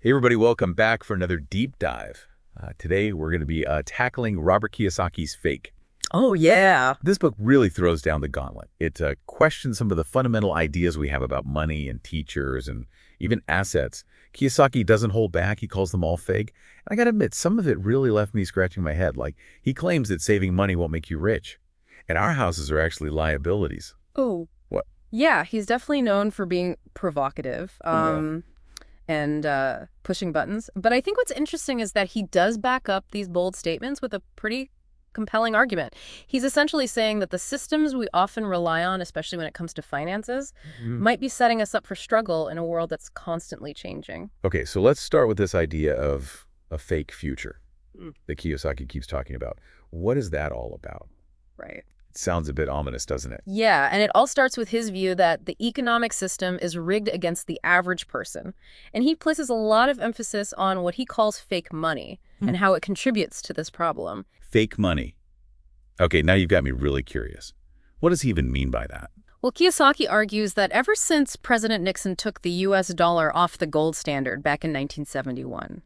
Hey everybody, welcome back for another deep dive. Today we're going to be tackling Robert Kiyosaki's Fake. Oh, yeah. This book really throws down the gauntlet. It questions some of the fundamental ideas we have about money and teachers and even assets. Kiyosaki doesn't hold back. He calls them all fake. And I got to admit, some of it really left me scratching my head. Like, he claims that saving money won't make you rich. And our houses are actually liabilities. Oh. What? Yeah, he's definitely known for being provocative. And pushing buttons. But I think what's interesting is that he does back up these bold statements with a pretty compelling argument. He's essentially saying that the systems we often rely on, especially when it comes to finances, might be setting us up for struggle in a world that's constantly changing. Okay, so let's start with this idea of a fake future that Kiyosaki keeps talking about. What is that all about? Right. It sounds a bit ominous, doesn't it? Yeah, and it all starts with his view that the economic system is rigged against the average person. And he places a lot of emphasis on what he calls fake money and how it contributes to this problem. Fake money. Okay, now you've got me really curious. What does he even mean by that? Well, Kiyosaki argues that ever since President Nixon took the U.S. dollar off the gold standard back in 1971,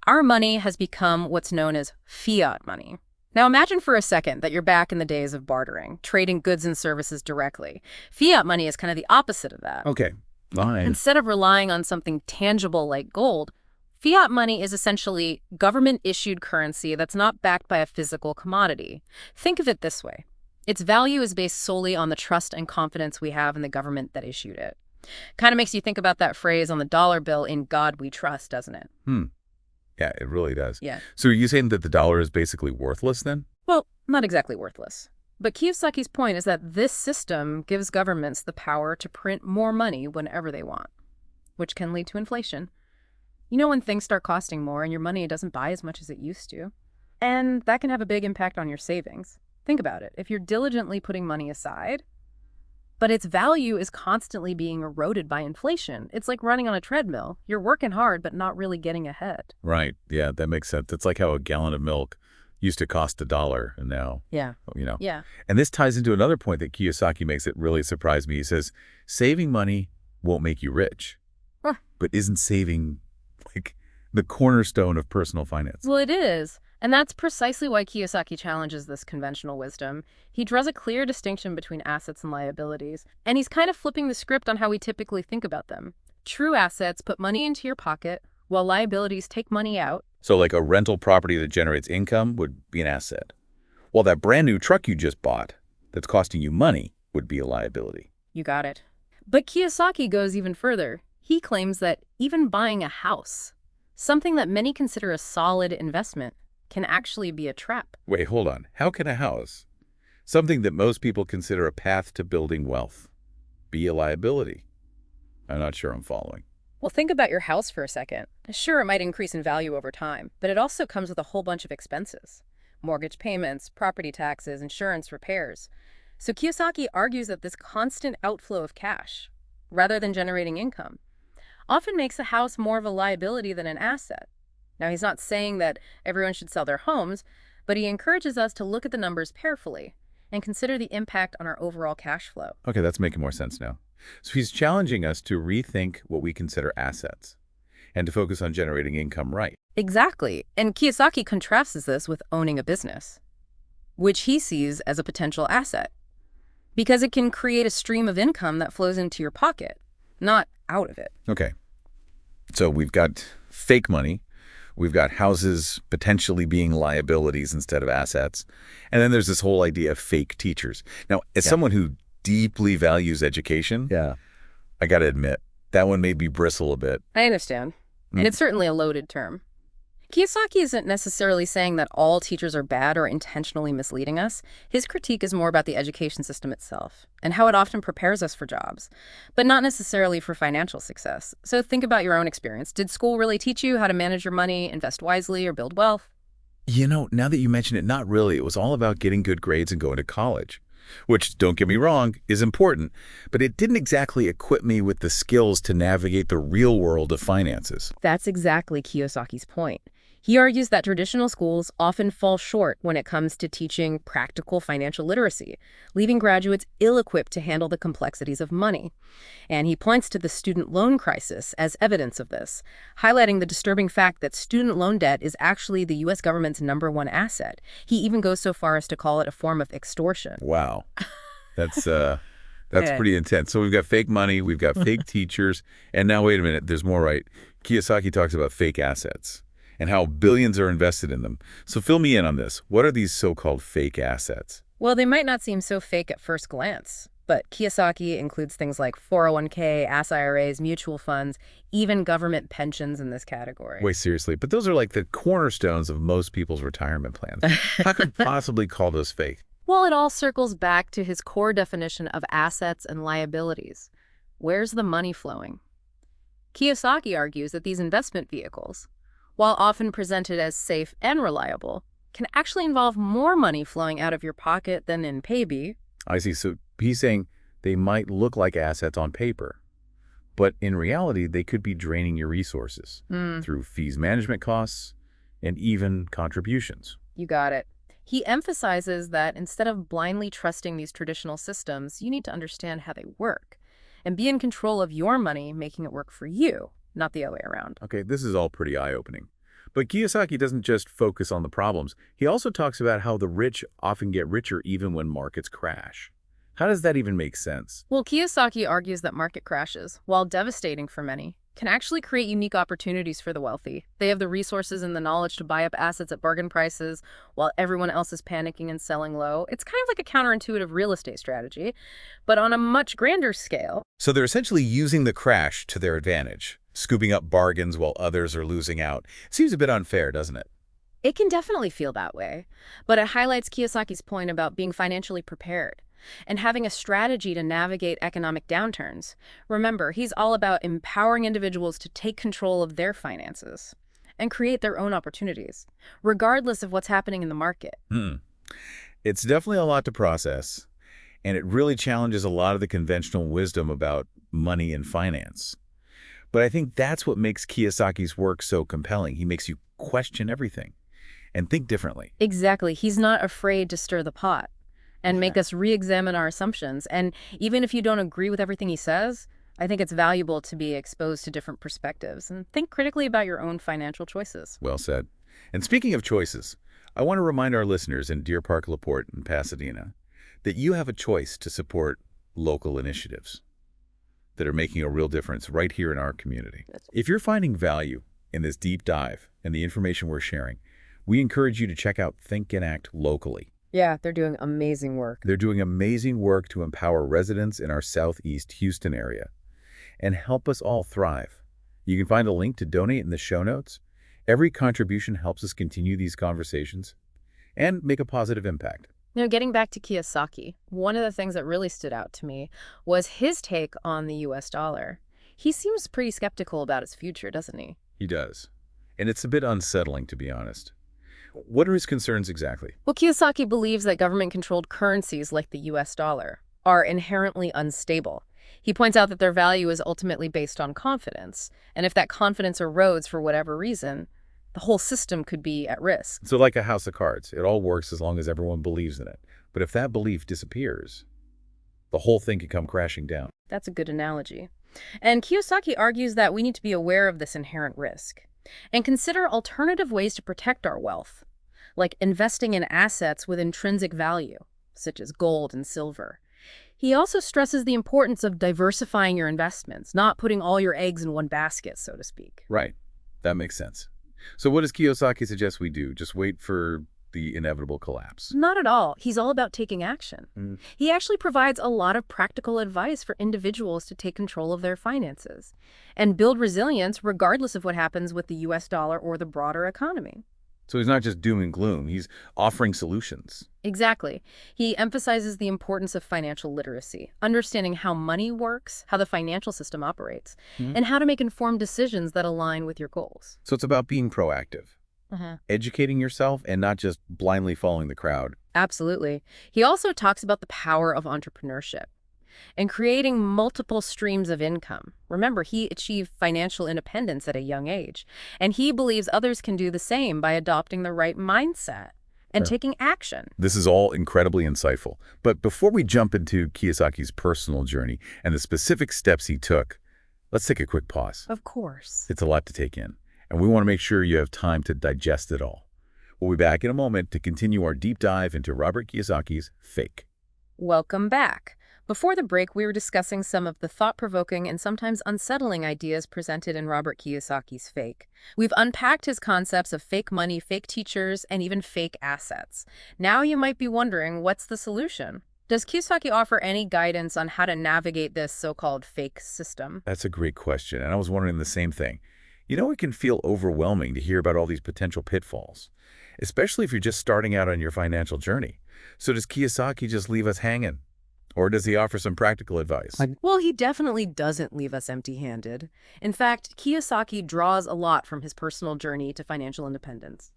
our money has become what's known as fiat money. Now imagine for a second that you're back in the days of bartering, trading goods and services directly. Fiat money is kind of the opposite of that. Okay, fine. Instead of relying on something tangible like gold, fiat money is essentially government-issued currency that's not backed by a physical commodity. Think of it this way. Its value is based solely on the trust and confidence we have in the government that issued it. Kind of makes you think about that phrase on the dollar bill, "In God we trust," doesn't it? Yeah, it really does. Yeah. So are you saying that the dollar is basically worthless then? Well, not exactly worthless. But Kiyosaki's point is that this system gives governments the power to print more money whenever they want, which can lead to inflation. You know, when things start costing more and your money doesn't buy as much as it used to. And that can have a big impact on your savings. Think about it. If you're diligently putting money aside, but its value is constantly being eroded by inflation, it's like running on a treadmill. You're working hard, but not really getting ahead. Right, yeah, that makes sense. It's like how a gallon of milk used to cost $1 and now, Yeah. Yeah. And this ties into another point that Kiyosaki makes that really surprised me. He says, saving money won't make you rich, but isn't saving like the cornerstone of personal finance? Well, it is. And that's precisely why Kiyosaki challenges this conventional wisdom. He draws a clear distinction between assets and liabilities, and he's kind of flipping the script on how we typically think about them. True assets put money into your pocket, while liabilities take money out. So like a rental property that generates income would be an asset, while that brand new truck you just bought that's costing you money would be a liability. You got it. But Kiyosaki goes even further. He claims that even buying a house, something that many consider a solid investment, can actually be a trap. Wait, hold on. How can a house, something that most people consider a path to building wealth, be a liability? I'm not sure I'm following. Well, think about your house for a second. Sure, it might increase in value over time, but it also comes with a whole bunch of expenses. Mortgage payments, property taxes, insurance, repairs. So Kiyosaki argues that this constant outflow of cash, rather than generating income, often makes a house more of a liability than an asset. Now, he's not saying that everyone should sell their homes, but he encourages us to look at the numbers carefully and consider the impact on our overall cash flow. Okay, that's making more sense now. So he's challenging us to rethink what we consider assets and to focus on generating income right. Exactly. And Kiyosaki contrasts this with owning a business, which he sees as a potential asset, because it can create a stream of income that flows into your pocket, not out of it. Okay, so we've got fake money. We've got houses potentially being liabilities instead of assets. And then there's this whole idea of fake teachers. Now, as someone who deeply values education, I got to admit, that one made me bristle a bit. I understand. And it's certainly a loaded term. Kiyosaki isn't necessarily saying that all teachers are bad or intentionally misleading us. His critique is more about the education system itself and how it often prepares us for jobs, but not necessarily for financial success. So think about your own experience. Did school really teach you how to manage your money, invest wisely, or build wealth? You know, now that you mention it, not really. It was all about getting good grades and going to college, which, don't get me wrong, is important, but it didn't exactly equip me with the skills to navigate the real world of finances. That's exactly Kiyosaki's point. He argues that traditional schools often fall short when it comes to teaching practical financial literacy, leaving graduates ill-equipped to handle the complexities of money. And he points to the student loan crisis as evidence of this, highlighting the disturbing fact that student loan debt is actually the U.S. government's #1 asset. He even goes so far as to call it a form of extortion. Wow. That's pretty intense. So we've got fake money, we've got fake teachers, and now wait a minute, there's more, right? Kiyosaki talks about fake assets and how billions are invested in them. So fill me in on this. What are these so-called fake assets? Well, they might not seem so fake at first glance, but Kiyosaki includes things like 401k, ass IRAs, mutual funds, even government pensions in this category. Wait, seriously, but those are like the cornerstones of most people's retirement plans. How could you possibly call those fake? Well, it all circles back to his core definition of assets and liabilities. Where's the money flowing? Kiyosaki argues that these investment vehicles, while often presented as safe and reliable, can actually involve more money flowing out of your pocket than in paybe. I see. So he's saying they might look like assets on paper, but in reality, they could be draining your resources through fees management costs and even contributions. You got it. He emphasizes that instead of blindly trusting these traditional systems, you need to understand how they work and be in control of your money, making it work for you, not the other way around. Okay, this is all pretty eye-opening. But Kiyosaki doesn't just focus on the problems. He also talks about how the rich often get richer even when markets crash. How does that even make sense? Well, Kiyosaki argues that market crashes, while devastating for many, can actually create unique opportunities for the wealthy. They have the resources and the knowledge to buy up assets at bargain prices while everyone else is panicking and selling low. It's kind of like a counterintuitive real estate strategy, but on a much grander scale. So they're essentially using the crash to their advantage, scooping up bargains while others are losing out. Seems a bit unfair, doesn't it? It can definitely feel that way, but it highlights Kiyosaki's point about being financially prepared and having a strategy to navigate economic downturns. Remember, he's all about empowering individuals to take control of their finances and create their own opportunities, regardless of what's happening in the market. It's definitely a lot to process, and it really challenges a lot of the conventional wisdom about money and finance. But I think that's what makes Kiyosaki's work so compelling. He makes you question everything and think differently. Exactly. He's not afraid to stir the pot and make us re-examine our assumptions. And even if you don't agree with everything he says, I think it's valuable to be exposed to different perspectives and think critically about your own financial choices. Well said. And speaking of choices, I want to remind our listeners in Deer Park, LaPorte, and Pasadena that you have a choice to support local initiatives that are making a real difference right here in our community. If you're finding value in this deep dive and the information we're sharing, we encourage you to check out Think and Act locally. Yeah, they're doing amazing work. They're doing amazing work to empower residents in our Southeast Houston area and help us all thrive. You can find a link to donate in the show notes. Every contribution helps us continue these conversations and make a positive impact. Now, getting back to Kiyosaki, one of the things that really stood out to me was his take on the US dollar. He seems pretty skeptical about its future, doesn't he? He does. And it's a bit unsettling, to be honest. What are his concerns exactly? Well, Kiyosaki believes that government-controlled currencies like the US dollar are inherently unstable. He points out that their value is ultimately based on confidence, and if that confidence erodes for whatever reason, the whole system could be at risk. So like a house of cards, it all works as long as everyone believes in it. But if that belief disappears, the whole thing can come crashing down. That's a good analogy. And Kiyosaki argues that we need to be aware of this inherent risk and consider alternative ways to protect our wealth, like investing in assets with intrinsic value, such as gold and silver. He also stresses the importance of diversifying your investments, not putting all your eggs in one basket, so to speak. Right. That makes sense. So what does Kiyosaki suggest we do? Just wait for the inevitable collapse? Not at all. He's all about taking action. He actually provides a lot of practical advice for individuals to take control of their finances and build resilience regardless of what happens with the US dollar or the broader economy. So he's not just doom and gloom, he's offering solutions. Exactly. He emphasizes the importance of financial literacy, understanding how money works, how the financial system operates, and how to make informed decisions that align with your goals. So it's about being proactive, educating yourself, and not just blindly following the crowd. Absolutely. He also talks about the power of entrepreneurship. and creating multiple streams of income. Remember, he achieved financial independence at a young age, and he believes others can do the same by adopting the right mindset and Sure. taking action. This is all incredibly insightful. But before we jump into Kiyosaki's personal journey and the specific steps he took, let's take a quick pause. Of course. It's a lot to take in, and we want to make sure you have time to digest it all. We'll be back in a moment to continue our deep dive into Robert Kiyosaki's Fake. Welcome back. Before the break, we were discussing some of the thought-provoking and sometimes unsettling ideas presented in Robert Kiyosaki's Fake. We've unpacked his concepts of fake money, fake teachers, and even fake assets. Now you might be wondering, what's the solution? Does Kiyosaki offer any guidance on how to navigate this so-called fake system? That's a great question, and I was wondering the same thing. It can feel overwhelming to hear about all these potential pitfalls, especially if you're just starting out on your financial journey. So does Kiyosaki just leave us hanging? Or does he offer some practical advice? Well, he definitely doesn't leave us empty-handed. In fact, Kiyosaki draws a lot from his personal journey to financial independence.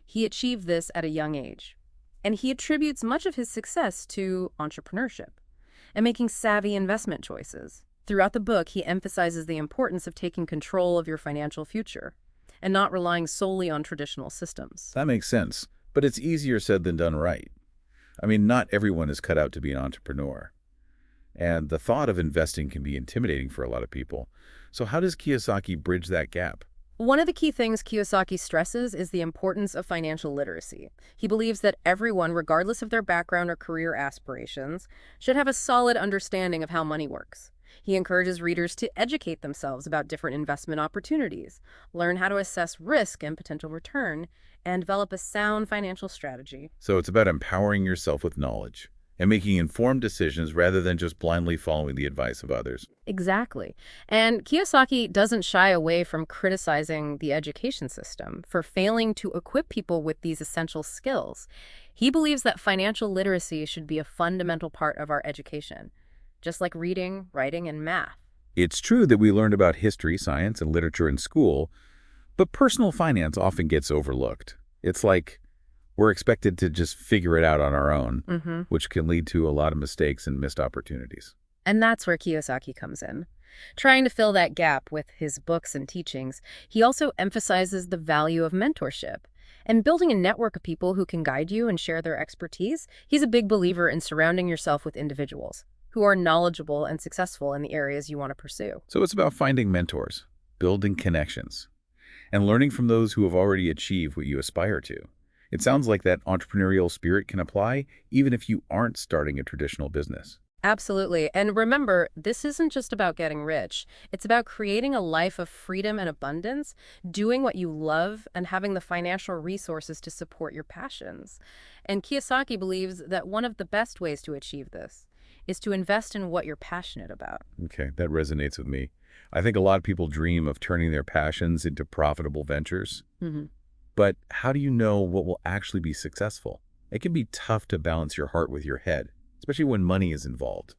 He achieved this at a young age, and he attributes much of his success to entrepreneurship and making savvy investment choices. Throughout the book, he emphasizes the importance of taking control of your financial future and not relying solely on traditional systems. That makes sense, but it's easier said than done right. Not everyone is cut out to be an entrepreneur. And the thought of investing can be intimidating for a lot of people. So how does Kiyosaki bridge that gap? One of the key things Kiyosaki stresses is the importance of financial literacy. He believes that everyone, regardless of their background or career aspirations, should have a solid understanding of how money works. He encourages readers to educate themselves about different investment opportunities, learn how to assess risk and potential return, and develop a sound financial strategy. So it's about empowering yourself with knowledge and making informed decisions rather than just blindly following the advice of others. Exactly. And Kiyosaki doesn't shy away from criticizing the education system for failing to equip people with these essential skills. He believes that financial literacy should be a fundamental part of our education, just like reading, writing, and math. It's true that we learned about history, science, and literature in school, but personal finance often gets overlooked. It's like we're expected to just figure it out on our own, which can lead to a lot of mistakes and missed opportunities. And that's where Kiyosaki comes in. Trying to fill that gap with his books and teachings, he also emphasizes the value of mentorship and building a network of people who can guide you and share their expertise. He's a big believer in surrounding yourself with individuals who are knowledgeable and successful in the areas you want to pursue. So it's about finding mentors, building connections, and learning from those who have already achieved what you aspire to. It sounds like that entrepreneurial spirit can apply even if you aren't starting a traditional business. Absolutely. And remember, this isn't just about getting rich. It's about creating a life of freedom and abundance, doing what you love, and having the financial resources to support your passions. And Kiyosaki believes that one of the best ways to achieve this is to invest in what you're passionate about. Okay, that resonates with me. I think a lot of people dream of turning their passions into profitable ventures. But how do you know what will actually be successful? It can be tough to balance your heart with your head, especially when money is involved.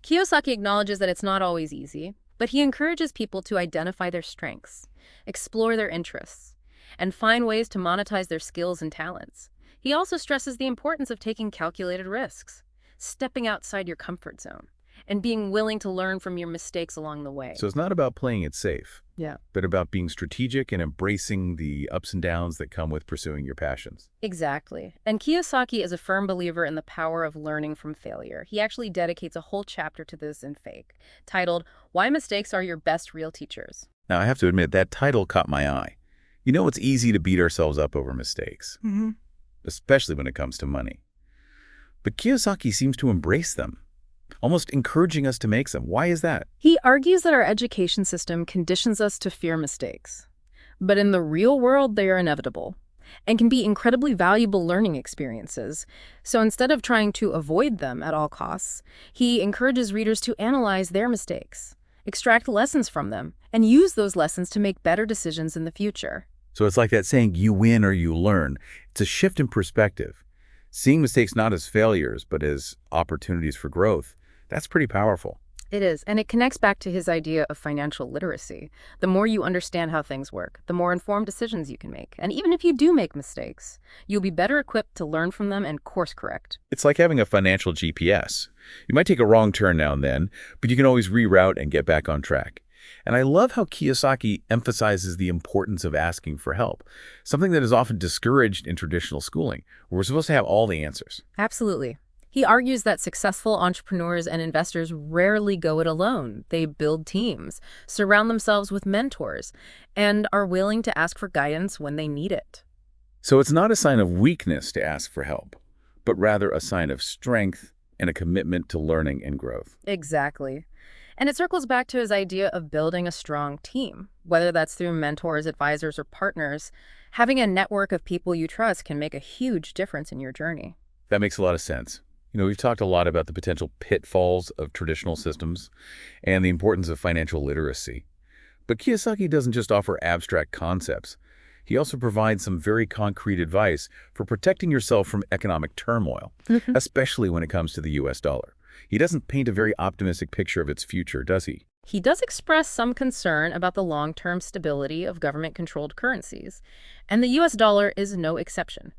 Kiyosaki acknowledges that it's not always easy, but he encourages people to identify their strengths, explore their interests, and find ways to monetize their skills and talents. He also stresses the importance of taking calculated risks, stepping outside your comfort zone, and being willing to learn from your mistakes along the way. So it's not about playing it safe, Yeah. but about being strategic and embracing the ups and downs that come with pursuing your passions. Exactly. And Kiyosaki is a firm believer in the power of learning from failure. He actually dedicates a whole chapter to this in Fake, titled, "Why Mistakes Are Your Best Real Teachers." Now, I have to admit, that title caught my eye. It's easy to beat ourselves up over mistakes, especially when it comes to money. But Kiyosaki seems to embrace them, almost encouraging us to make them. Why is that? He argues that our education system conditions us to fear mistakes. But in the real world, they are inevitable and can be incredibly valuable learning experiences. So instead of trying to avoid them at all costs, he encourages readers to analyze their mistakes, extract lessons from them, and use those lessons to make better decisions in the future. So it's like that saying, you win or you learn. It's a shift in perspective. Seeing mistakes not as failures, but as opportunities for growth. That's pretty powerful. It is, and it connects back to his idea of financial literacy. The more you understand how things work, the more informed decisions you can make. And even if you do make mistakes, you'll be better equipped to learn from them and course correct. It's like having a financial GPS. You might take a wrong turn now and then, but you can always reroute and get back on track. And I love how Kiyosaki emphasizes the importance of asking for help, something that is often discouraged in traditional schooling, where we're supposed to have all the answers. Absolutely. He argues that successful entrepreneurs and investors rarely go it alone. They build teams, surround themselves with mentors, and are willing to ask for guidance when they need it. So it's not a sign of weakness to ask for help, but rather a sign of strength and a commitment to learning and growth. Exactly. And it circles back to his idea of building a strong team, whether that's through mentors, advisors, or partners. Having a network of people you trust can make a huge difference in your journey. That makes a lot of sense. We've talked a lot about the potential pitfalls of traditional systems and the importance of financial literacy. But Kiyosaki doesn't just offer abstract concepts. He also provides some very concrete advice for protecting yourself from economic turmoil, especially when it comes to the US dollar. He doesn't paint a very optimistic picture of its future, does he? He does express some concern about the long-term stability of government-controlled currencies, and the US dollar is no exception.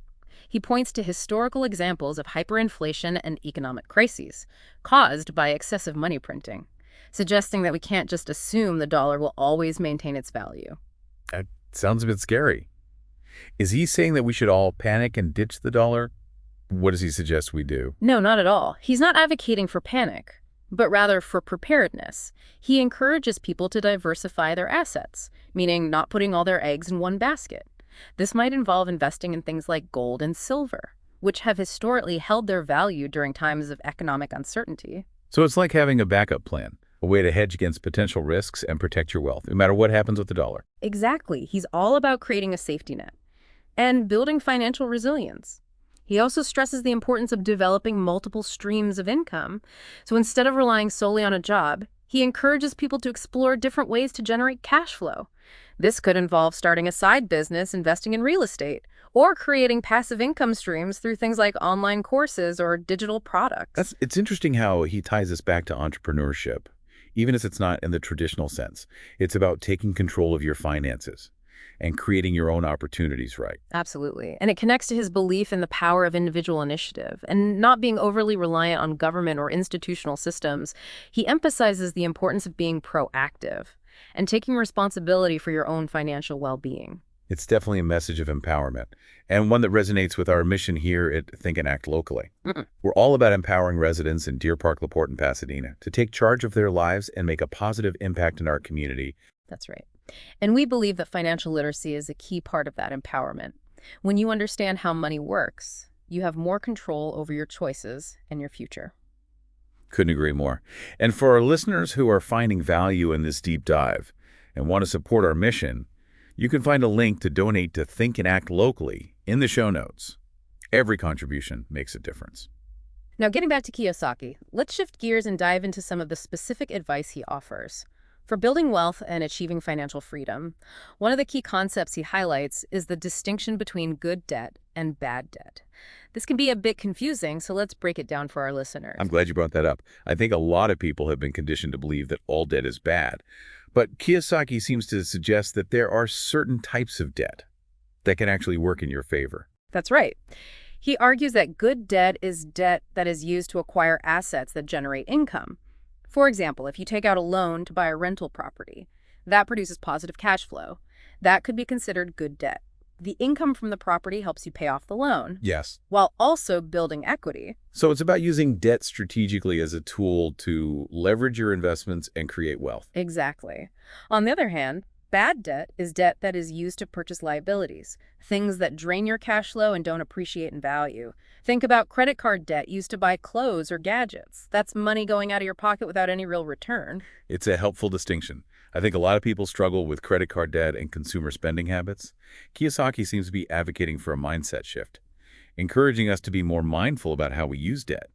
He points to historical examples of hyperinflation and economic crises caused by excessive money printing, suggesting that we can't just assume the dollar will always maintain its value. That sounds a bit scary. Is he saying that we should all panic and ditch the dollar? What does he suggest we do? No, not at all. He's not advocating for panic, but rather for preparedness. He encourages people to diversify their assets, meaning not putting all their eggs in one basket. This might involve investing in things like gold and silver, which have historically held their value during times of economic uncertainty. So it's like having a backup plan, a way to hedge against potential risks and protect your wealth, no matter what happens with the dollar. Exactly. He's all about creating a safety net and building financial resilience. He also stresses the importance of developing multiple streams of income. So instead of relying solely on a job, he encourages people to explore different ways to generate cash flow. This could involve starting a side business, investing in real estate, or creating passive income streams through things like online courses or digital products. It's interesting how he ties this back to entrepreneurship, even if it's not in the traditional sense. It's about taking control of your finances and creating your own opportunities, right? Absolutely. And it connects to his belief in the power of individual initiative and not being overly reliant on government or institutional systems. He emphasizes the importance of being proactive and taking responsibility for your own financial well-being. It's definitely a message of empowerment, and one that resonates with our mission here at Think and Act Locally. We're all about empowering residents in Deer Park, LaPorte, and Pasadena to take charge of their lives and make a positive impact in our community. That's right. And we believe that financial literacy is a key part of that empowerment. When you understand how money works, you have more control over your choices and your future. Couldn't agree more. And for our listeners who are finding value in this deep dive and want to support our mission, you can find a link to donate to Think and Act Locally in the show notes. Every contribution makes a difference. Now, getting back to Kiyosaki, let's shift gears and dive into some of the specific advice he offers. For building wealth and achieving financial freedom, one of the key concepts he highlights is the distinction between good debt and bad debt. This can be a bit confusing, so let's break it down for our listeners. I'm glad you brought that up. I think a lot of people have been conditioned to believe that all debt is bad. But Kiyosaki seems to suggest that there are certain types of debt that can actually work in your favor. That's right. He argues that good debt is debt that is used to acquire assets that generate income. For example, if you take out a loan to buy a rental property, that produces positive cash flow. That could be considered good debt. The income from the property helps you pay off the loan. Yes. While also building equity. So it's about using debt strategically as a tool to leverage your investments and create wealth. Exactly. On the other hand, bad debt is debt that is used to purchase liabilities, things that drain your cash flow and don't appreciate in value. Think about credit card debt used to buy clothes or gadgets. That's money going out of your pocket without any real return. It's a helpful distinction. I think a lot of people struggle with credit card debt and consumer spending habits. Kiyosaki seems to be advocating for a mindset shift, encouraging us to be more mindful about how we use debt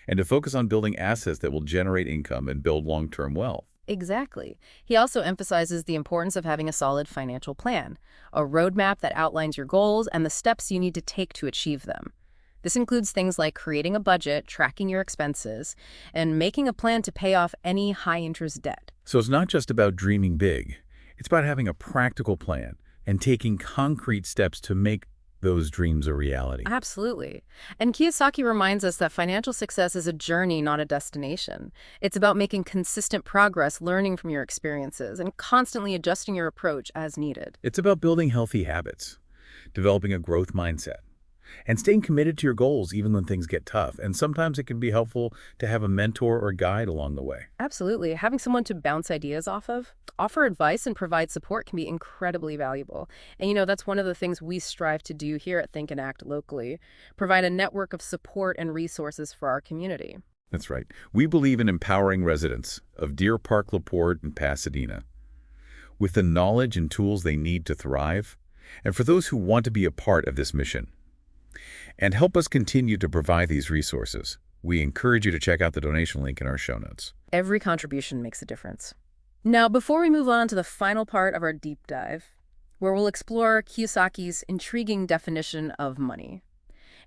and to focus on building assets that will generate income and build long-term wealth. Exactly. He also emphasizes the importance of having a solid financial plan, a roadmap that outlines your goals and the steps you need to take to achieve them. This includes things like creating a budget, tracking your expenses, and making a plan to pay off any high-interest debt. So it's not just about dreaming big. It's about having a practical plan and taking concrete steps to make those dreams a reality. Absolutely. And Kiyosaki reminds us that financial success is a journey, not a destination. It's about making consistent progress, learning from your experiences, and constantly adjusting your approach as needed. It's about building healthy habits, developing a growth mindset, and staying committed to your goals even when things get tough. And sometimes it can be helpful to have a mentor or guide along the way. Absolutely. Having someone to bounce ideas off of, offer advice, and provide support can be incredibly valuable. And that's one of the things we strive to do here at Think and Act locally, provide a network of support and resources for our community. That's right. We believe in empowering residents of Deer Park, LaPorte, and Pasadena with the knowledge and tools they need to thrive, and for those who want to be a part of this mission and help us continue to provide these resources, we encourage you to check out the donation link in our show notes. Every contribution makes a difference. Now, before we move on to the final part of our deep dive, where we'll explore Kiyosaki's intriguing definition of money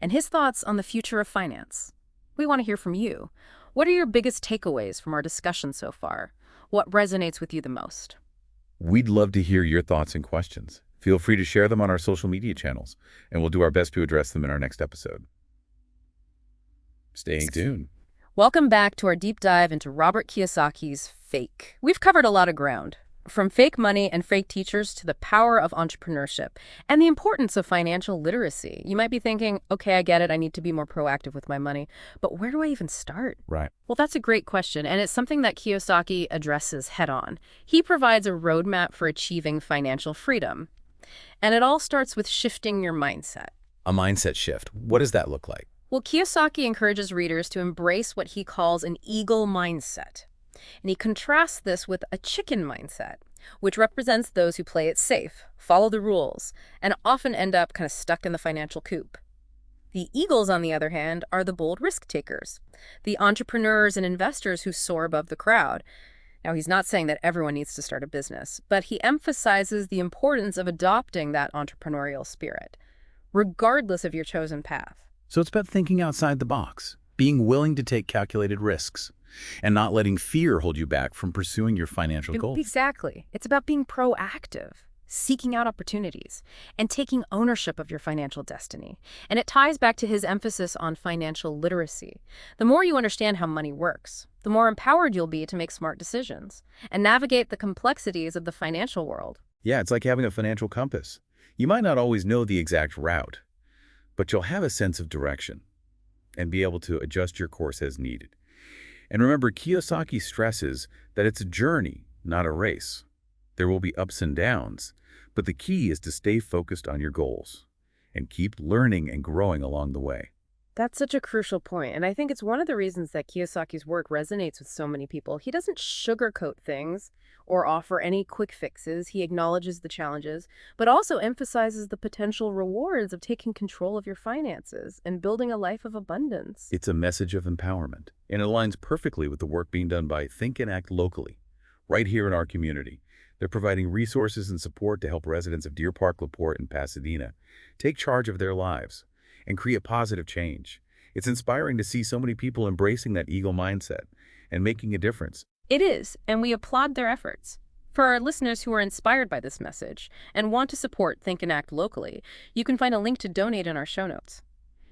and his thoughts on the future of finance, we want to hear from you. What are your biggest takeaways from our discussion so far? What resonates with you the most? We'd love to hear your thoughts and questions. Feel free to share them on our social media channels, and we'll do our best to address them in our next episode. Stay tuned. Welcome back to our deep dive into Robert Kiyosaki's Fake. We've covered a lot of ground, from fake money and fake teachers to the power of entrepreneurship and the importance of financial literacy. You might be thinking, okay, I get it, I need to be more proactive with my money, but where do I even start? Right. Well, that's a great question, and it's something that Kiyosaki addresses head-on. He provides a roadmap for achieving financial freedom. And it all starts with shifting your mindset. A mindset shift. What does that look like? Well, Kiyosaki encourages readers to embrace what he calls an eagle mindset. And he contrasts this with a chicken mindset, which represents those who play it safe, follow the rules, and often end up kind of stuck in the financial coop. The eagles, on the other hand, are the bold risk takers, the entrepreneurs and investors who soar above the crowd. Now, he's not saying that everyone needs to start a business, but he emphasizes the importance of adopting that entrepreneurial spirit, regardless of your chosen path. So it's about thinking outside the box, being willing to take calculated risks, and not letting fear hold you back from pursuing your financial goals. Exactly. It's about being proactive, seeking out opportunities, and taking ownership of your financial destiny. And it ties back to his emphasis on financial literacy. The more you understand how money works, the more empowered you'll be to make smart decisions and navigate the complexities of the financial world. Yeah, it's like having a financial compass. You might not always know the exact route, but you'll have a sense of direction and be able to adjust your course as needed. And remember, Kiyosaki stresses that it's a journey, not a race. There will be ups and downs, but the key is to stay focused on your goals and keep learning and growing along the way. That's such a crucial point, and I think it's one of the reasons that Kiyosaki's work resonates with so many people. He doesn't sugarcoat things or offer any quick fixes. He acknowledges the challenges, but also emphasizes the potential rewards of taking control of your finances and building a life of abundance. It's a message of empowerment, and it aligns perfectly with the work being done by Think and Act locally, right here in our community. They're providing resources and support to help residents of Deer Park, LaPorte, and Pasadena take charge of their lives and create positive change. It's inspiring to see so many people embracing that eagle mindset and making a difference. It is, and we applaud their efforts. For our listeners who are inspired by this message and want to support Think and Act locally, you can find a link to donate in our show notes.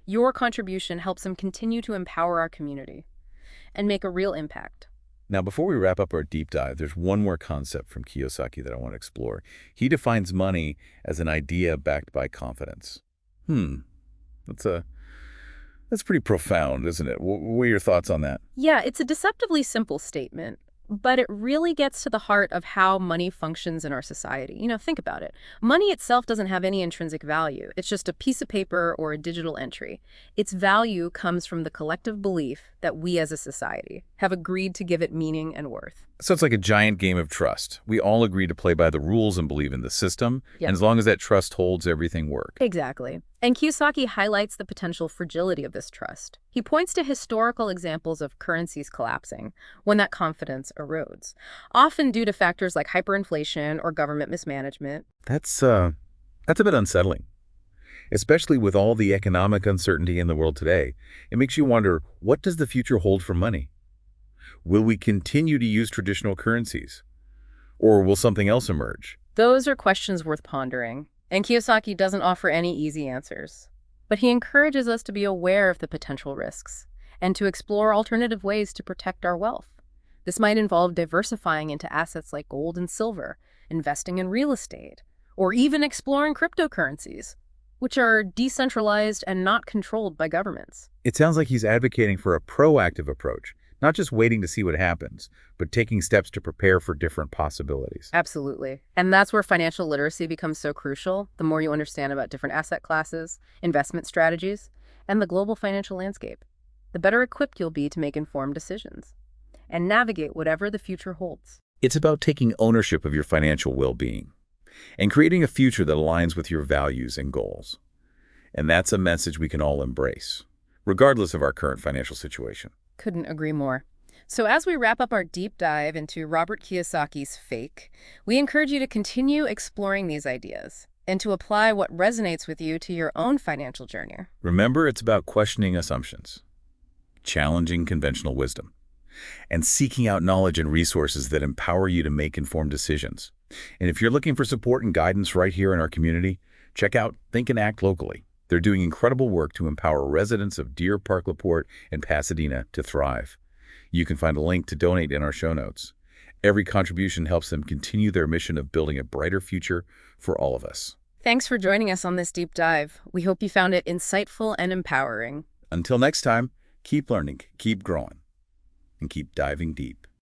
Your contribution helps them continue to empower our community and make a real impact. Now, before we wrap up our deep dive, there's one more concept from Kiyosaki that I want to explore. He defines money as an idea backed by confidence. That's pretty profound, isn't it? What are your thoughts on that? Yeah, it's a deceptively simple statement, but it really gets to the heart of how money functions in our society. Think about it. Money itself doesn't have any intrinsic value. It's just a piece of paper or a digital entry. Its value comes from the collective belief that we as a society have agreed to give it meaning and worth. So it's like a giant game of trust. We all agree to play by the rules and believe in the system, Yep. and as long as that trust holds, everything works. Exactly. And Kiyosaki highlights the potential fragility of this trust. He points to historical examples of currencies collapsing when that confidence erodes, often due to factors like hyperinflation or government mismanagement. That's a bit unsettling. Especially with all the economic uncertainty in the world today, it makes you wonder, what does the future hold for money? Will we continue to use traditional currencies? Or will something else emerge? Those are questions worth pondering, and Kiyosaki doesn't offer any easy answers. But he encourages us to be aware of the potential risks and to explore alternative ways to protect our wealth. This might involve diversifying into assets like gold and silver, investing in real estate, or even exploring cryptocurrencies, which are decentralized and not controlled by governments. It sounds like he's advocating for a proactive approach, not just waiting to see what happens, but taking steps to prepare for different possibilities. Absolutely. And that's where financial literacy becomes so crucial. The more you understand about different asset classes, investment strategies, and the global financial landscape, the better equipped you'll be to make informed decisions and navigate whatever the future holds. It's about taking ownership of your financial well-being and creating a future that aligns with your values and goals. And that's a message we can all embrace, regardless of our current financial situation. Couldn't agree more. So as we wrap up our deep dive into Robert Kiyosaki's Fake, we encourage you to continue exploring these ideas and to apply what resonates with you to your own financial journey. Remember, it's about questioning assumptions, challenging conventional wisdom, and seeking out knowledge and resources that empower you to make informed decisions. And if you're looking for support and guidance right here in our community, check out Think and Act Locally. They're doing incredible work to empower residents of Deer Park, LaPorte, and Pasadena to thrive. You can find a link to donate in our show notes. Every contribution helps them continue their mission of building a brighter future for all of us. Thanks for joining us on this deep dive. We hope you found it insightful and empowering. Until next time, keep learning, keep growing, and keep diving deep.